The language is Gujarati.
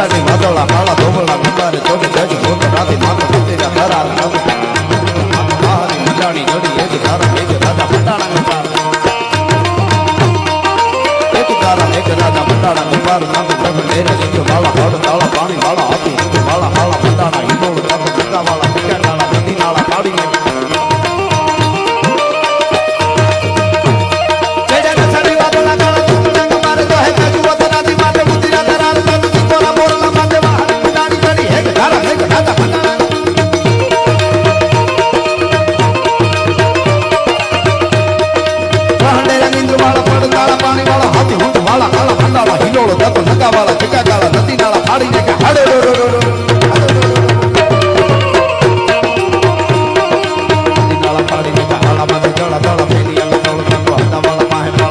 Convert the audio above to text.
અષાઢી વાદળા કાળા ધોબળા ગુંડારે ચોટે જજ ગોત રાતે માત્ર ભક્તિના ધરા મહાની મંડાણી જોડી એક ધારા એક રાજા મંડાણા ગોપાલ એક ધારા એક રાજા મંડાણા ગોપાલ નામ પ્રભુ લેરે લીધો વાળા હળ તાળા પાણી વાળા હાથી વાળા વાળા મંડાણા હિંડોળ કાકો ગંગા વાળા પિકાડાળા નદી નાળા કાઢીને વાળા પાણી વાળા હાથી હુંડ વાળા કાળા ભંડાળા હિંડોળો દાતો નગા વાળા